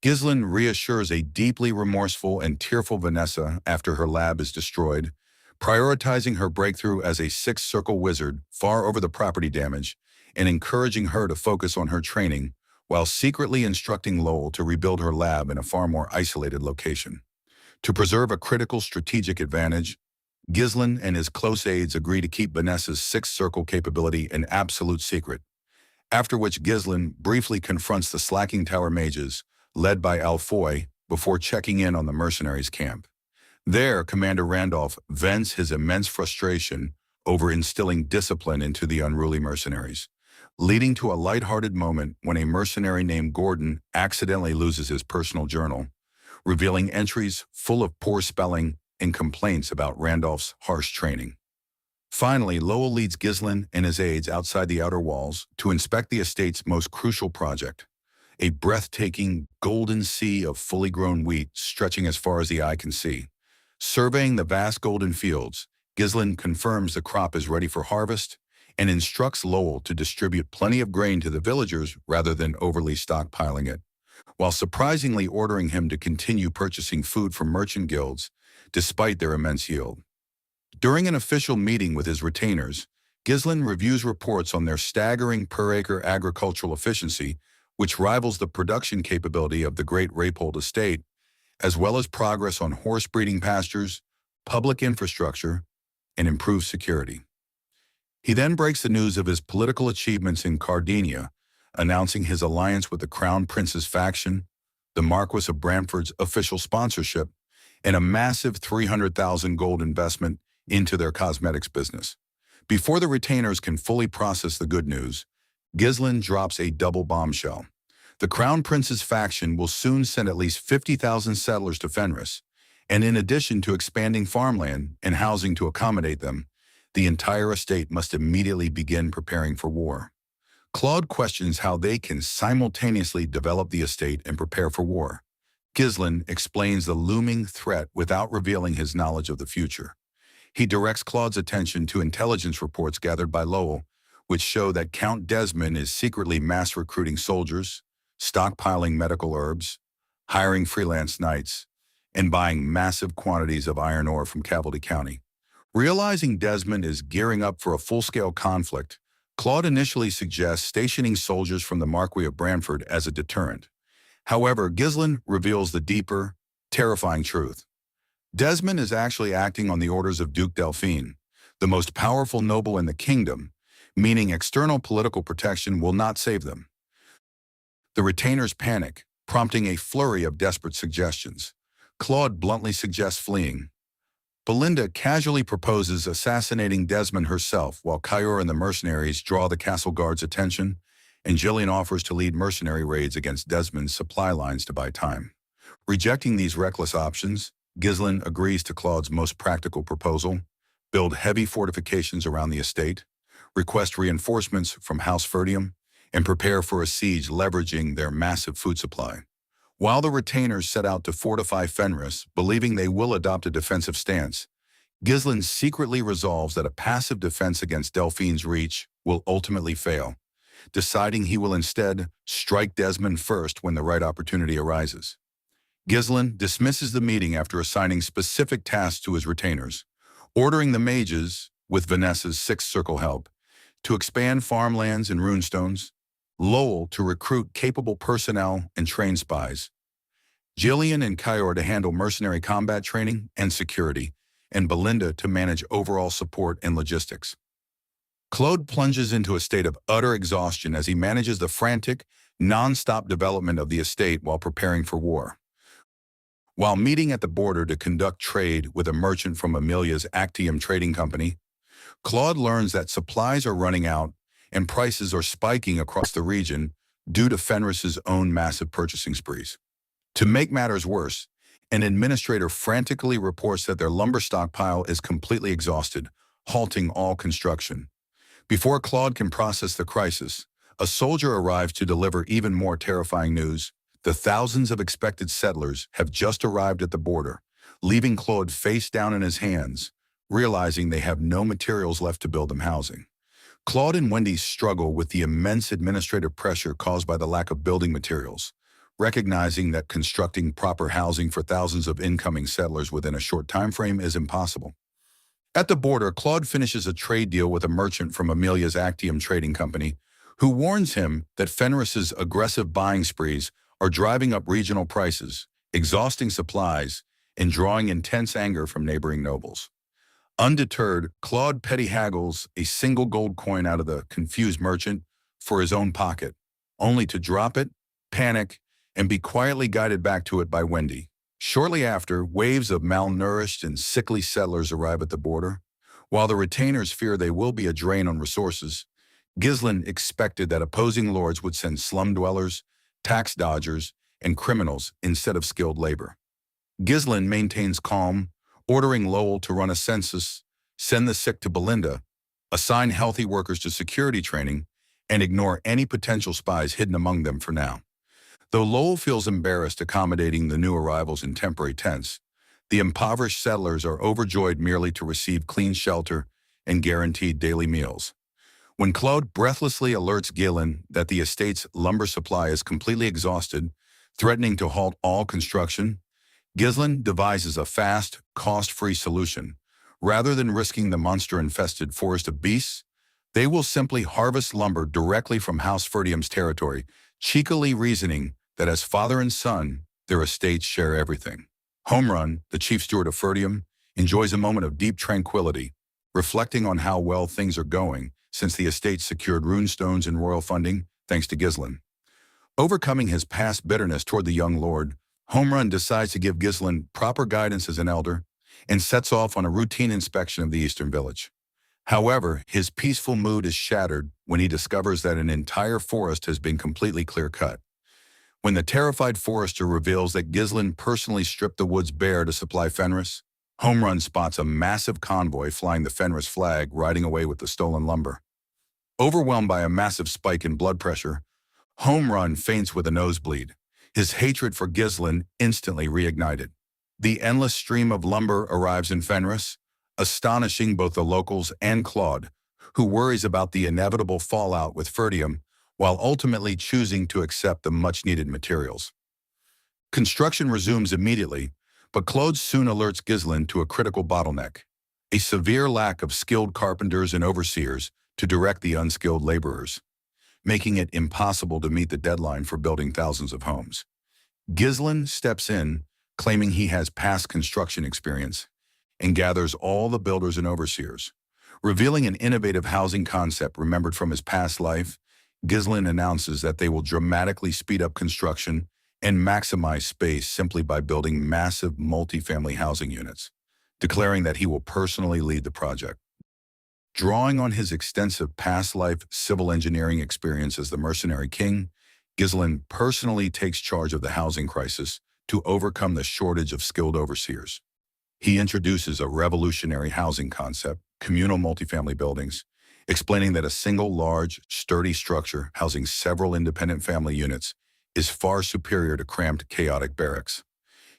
Ghislain reassures a deeply remorseful and tearful Vanessa after her lab is destroyed, prioritizing her breakthrough as a six-circle wizard far over the property damage and encouraging her to focus on her training while secretly instructing Lowell to rebuild her lab in a far more isolated location. To preserve a critical strategic advantage, Ghislain and his close aides agree to keep Vanessa's six-circle capability an absolute secret, after which Ghislain briefly confronts the slacking tower mages, led by Alfoy, before checking in on the mercenaries' camp. There, Commander Randolph vents his immense frustration over instilling discipline into the unruly mercenaries, leading to a lighthearted moment when a mercenary named Gordon accidentally loses his personal journal, revealing entries full of poor spelling and complaints about Randolph's harsh training. Finally, Lowell leads Ghislain and his aides outside the outer walls to inspect the estate's most crucial project, a breathtaking golden sea of fully grown wheat stretching as far as the eye can see. Surveying the vast golden fields, Ghislain confirms the crop is ready for harvest and instructs Lowell to distribute plenty of grain to the villagers rather than overly stockpiling it, while surprisingly ordering him to continue purchasing food from merchant guilds despite their immense yield. During an official meeting with his retainers, Ghislain reviews reports on their staggering per-acre agricultural efficiency, which rivals the production capability of the Great Rapold estate, as well as progress on horse breeding pastures, public infrastructure, and improved security. He then breaks the news of his political achievements in Cardinia, announcing his alliance with the Crown Prince's faction, the Marquis of Brantford's official sponsorship, and a massive 300,000 gold investment into their cosmetics business. Before the retainers can fully process the good news, Ghislain drops a double bombshell. The Crown Prince's faction will soon send at least 50,000 settlers to Fenris, and in addition to expanding farmland and housing to accommodate them, the entire estate must immediately begin preparing for war. Claude questions how they can simultaneously develop the estate and prepare for war. Ghislain explains the looming threat without revealing his knowledge of the future. He directs Claude's attention to intelligence reports gathered by Lowell, which show that Count Desmond is secretly mass recruiting soldiers, stockpiling medical herbs, hiring freelance knights, and buying massive quantities of iron ore from Cavaldy County. Realizing Desmond is gearing up for a full-scale conflict, Claude initially suggests stationing soldiers from the Marquis of Brantford as a deterrent. However, Ghislain reveals the deeper, terrifying truth. Desmond is actually acting on the orders of Duke Delphine, the most powerful noble in the kingdom, meaning external political protection will not save them. The retainers panic, prompting a flurry of desperate suggestions. Claude bluntly suggests fleeing. Belinda casually proposes assassinating Desmond herself while Cayor and the mercenaries draw the castle guard's attention, and Ghislain offers to lead mercenary raids against Desmond's supply lines to buy time. Rejecting these reckless options, Ghislain agrees to Claude's most practical proposal: build heavy fortifications around the estate, request reinforcements from House Ferdium, and prepare for a siege leveraging their massive food supply. While the retainers set out to fortify Fenris, believing they will adopt a defensive stance, Ghislain secretly resolves that a passive defense against Delphine's reach will ultimately fail, deciding he will instead strike Desmond first when the right opportunity arises. Ghislain dismisses the meeting after assigning specific tasks to his retainers, ordering the mages, with Vanessa's sixth-circle help, to expand farmlands and runestones, Lowell to recruit capable personnel and train spies, Ghislain and Cayor to handle mercenary combat training and security, and Belinda to manage overall support and logistics. Claude plunges into a state of utter exhaustion as he manages the frantic, non-stop development of the estate while preparing for war. While meeting at the border to conduct trade with a merchant from Amelia's Actium Trading Company, Claude learns that supplies are running out and prices are spiking across the region due to Fenris's own massive purchasing sprees. To make matters worse, an administrator frantically reports that their lumber stockpile is completely exhausted, halting all construction. Before Claude can process the crisis, a soldier arrives to deliver even more terrifying news. The thousands of expected settlers have just arrived at the border, leaving Claude face down in his hands, realizing they have no materials left to build them housing. Claude and Wendy struggle with the immense administrative pressure caused by the lack of building materials, recognizing that constructing proper housing for thousands of incoming settlers within a short time frame is impossible. At the border, Claude finishes a trade deal with a merchant from Amelia's Actium Trading Company, who warns him that Fenris's aggressive buying sprees are driving up regional prices, exhausting supplies, and drawing intense anger from neighboring nobles. Undeterred, Claude petty haggles a single gold coin out of the confused merchant for his own pocket, only to drop it, panic, and be quietly guided back to it by Wendy. Shortly after, waves of malnourished and sickly settlers arrive at the border. While the retainers fear they will be a drain on resources, Ghislain expected that opposing lords would send slum dwellers, tax dodgers, and criminals instead of skilled labor. Ghislain maintains calm, ordering Lowell to run a census, send the sick to Belinda, assign healthy workers to security training, and ignore any potential spies hidden among them for now. Though Lowell feels embarrassed accommodating the new arrivals in temporary tents, the impoverished settlers are overjoyed merely to receive clean shelter and guaranteed daily meals. When Claude breathlessly alerts Ghislain that the estate's lumber supply is completely exhausted, threatening to halt all construction, Ghislain devises a fast, cost-free solution. Rather than risking the monster-infested forest of beasts, they will simply harvest lumber directly from House Ferdium's territory, cheekily reasoning that as father and son, their estates share everything. Homerun, the chief steward of Ferdium, enjoys a moment of deep tranquility, reflecting on how well things are going since the estate secured runestones and royal funding thanks to Ghislain. Overcoming his past bitterness toward the young lord, Homerun decides to give Ghislain proper guidance as an elder and sets off on a routine inspection of the eastern village. However, his peaceful mood is shattered when he discovers that an entire forest has been completely clear-cut. When the terrified forester reveals that Ghislain personally stripped the woods bare to supply Fenris, Homerun spots a massive convoy flying the Fenris flag riding away with the stolen lumber. Overwhelmed by a massive spike in blood pressure, Homerun faints with a nosebleed, his hatred for Ghislain instantly reignited. The endless stream of lumber arrives in Fenris, astonishing both the locals and Claude, who worries about the inevitable fallout with Ferdium, while ultimately choosing to accept the much-needed materials. Construction resumes immediately, but Claude soon alerts Ghislain to a critical bottleneck, a severe lack of skilled carpenters and overseers to direct the unskilled laborers, making it impossible to meet the deadline for building thousands of homes. Ghislain steps in, claiming he has past construction experience, and gathers all the builders and overseers. Revealing an innovative housing concept remembered from his past life, Ghislain announces that they will dramatically speed up construction and maximize space simply by building massive multifamily housing units, declaring that he will personally lead the project. Drawing on his extensive past life civil engineering experience as the Mercenary King, Ghislain personally takes charge of the housing crisis to overcome the shortage of skilled overseers. He introduces a revolutionary housing concept, communal multifamily buildings, explaining that a single large, sturdy structure housing several independent family units is far superior to cramped, chaotic barracks.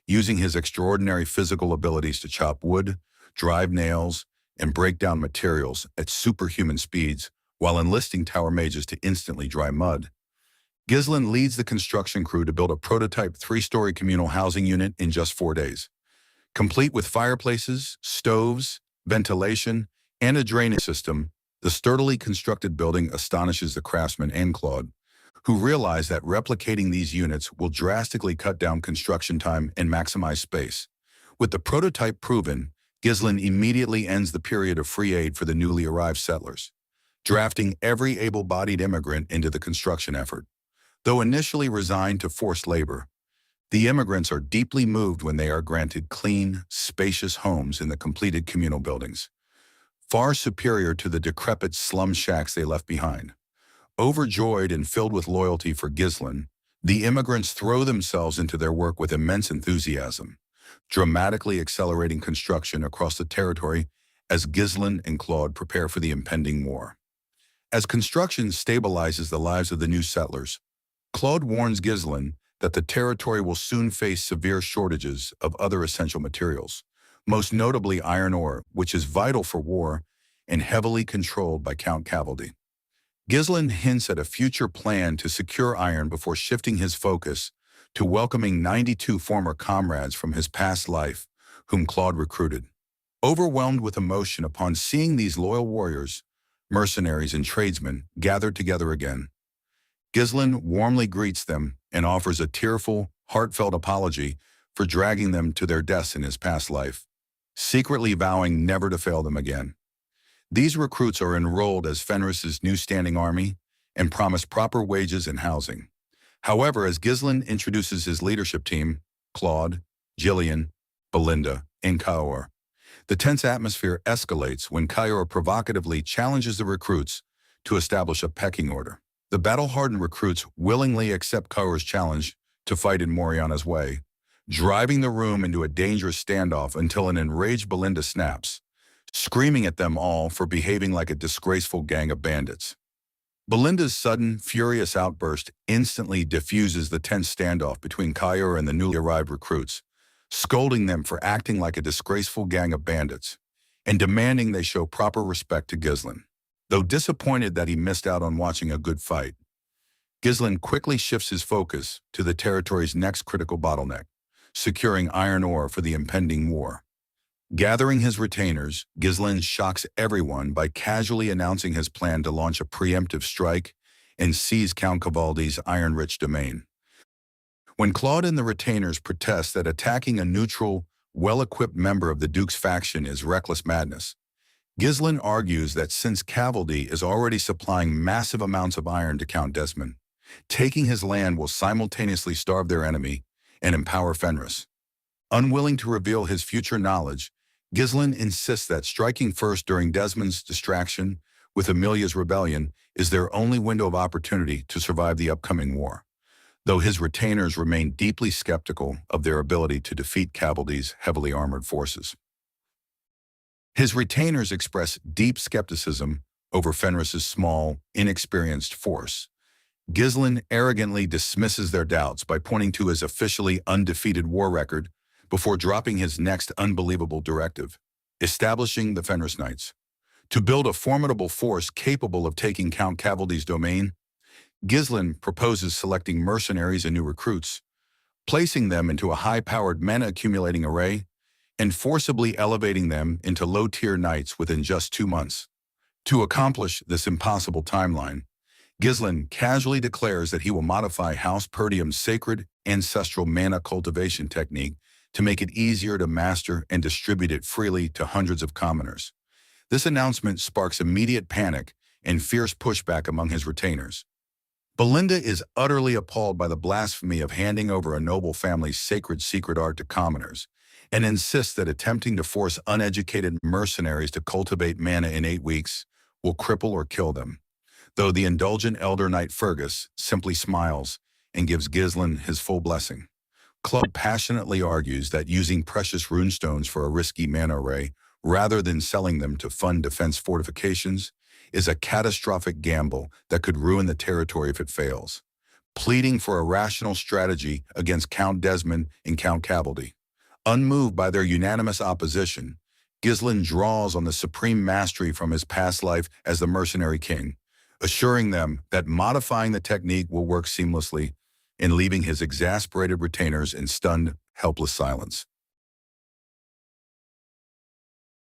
Using his extraordinary physical abilities to chop wood, drive nails, and break down materials at superhuman speeds while enlisting tower mages to instantly dry mud, Ghislain leads the construction crew to build a prototype 3-story communal housing unit in just 4 days. Complete with fireplaces, stoves, ventilation, and a drainage system, the sturdily constructed building astonishes the craftsmen and Claude, who realize that replicating these units will drastically cut down construction time and maximize space. With the prototype proven, Ghislain immediately ends the period of free aid for the newly arrived settlers, drafting every able-bodied immigrant into the construction effort. Though initially resigned to forced labor, the immigrants are deeply moved when they are granted clean, spacious homes in the completed communal buildings, far superior to the decrepit slum shacks they left behind. Overjoyed and filled with loyalty for Ghislain, the immigrants throw themselves into their work with immense enthusiasm, dramatically accelerating construction across the territory as Ghislain and Claude prepare for the impending war. As construction stabilizes the lives of the new settlers, Claude warns Ghislain that the territory will soon face severe shortages of other essential materials, most notably iron ore, which is vital for war and heavily controlled by Count Cavaldy. Ghislain hints at a future plan to secure iron before shifting his focus to welcoming 92 former comrades from his past life, whom Claude recruited. Overwhelmed with emotion upon seeing these loyal warriors, mercenaries and tradesmen gathered together again, Ghislain warmly greets them and offers a tearful, heartfelt apology for dragging them to their deaths in his past life, secretly vowing never to fail them again. These recruits are enrolled as Fenris's new standing army and promise proper wages and housing. However, as Ghislain introduces his leadership team, Claude, Ghislain, Belinda, and Kaor, the tense atmosphere escalates when Kaor provocatively challenges the recruits to establish a pecking order. The battle-hardened recruits willingly accept Kaor's challenge to fight in Moriana's way, driving the room into a dangerous standoff until an enraged Belinda snaps, screaming at them all for behaving like a disgraceful gang of bandits. Belinda's sudden, furious outburst instantly diffuses the tense standoff between Kaor and the newly arrived recruits, scolding them for acting like a disgraceful gang of bandits and demanding they show proper respect to Ghislain. Though disappointed that he missed out on watching a good fight, Ghislain quickly shifts his focus to the territory's next critical bottleneck, securing iron ore for the impending war. Gathering his retainers, Ghislain shocks everyone by casually announcing his plan to launch a preemptive strike and seize Count Cavaldy's iron-rich domain. When Claude and the retainers protest that attacking a neutral, well-equipped member of the Duke's faction is reckless madness, Ghislain argues that since Cavaldy is already supplying massive amounts of iron to Count Desmond, taking his land will simultaneously starve their enemy and empower Fenris. Unwilling to reveal his future knowledge, Ghislain insists that striking first during Desmond's distraction with Amelia's rebellion is their only window of opportunity to survive the upcoming war, though his retainers remain deeply skeptical of their ability to defeat Cavaldy's heavily armored forces. His retainers express deep skepticism over Fenris's small, inexperienced force. Ghislain arrogantly dismisses their doubts by pointing to his officially undefeated war record before dropping his next unbelievable directive, establishing the Fenris Knights. To build a formidable force capable of taking Count Cavaldy's domain, Ghislain proposes selecting mercenaries and new recruits, placing them into a high-powered mana-accumulating array, and forcibly elevating them into low-tier knights within just 2 months. To accomplish this impossible timeline, Ghislain casually declares that he will modify House Perdium's sacred ancestral mana cultivation technique to make it easier to master and distribute it freely to hundreds of commoners. This announcement sparks immediate panic and fierce pushback among his retainers. Belinda is utterly appalled by the blasphemy of handing over a noble family's sacred secret art to commoners, and insists that attempting to force uneducated mercenaries to cultivate mana in 8 weeks will cripple or kill them, though the indulgent elder knight Fergus simply smiles and gives Ghislain his full blessing. Claude passionately argues that using precious runestones for a risky mana array, rather than selling them to fund defense fortifications, is a catastrophic gamble that could ruin the territory if it fails, pleading for a rational strategy against Count Desmond and Count Cavaldy. Unmoved by their unanimous opposition, Ghislain draws on the supreme mastery from his past life as the mercenary king, assuring them that modifying the technique will work seamlessly and leaving his exasperated retainers in stunned, helpless silence.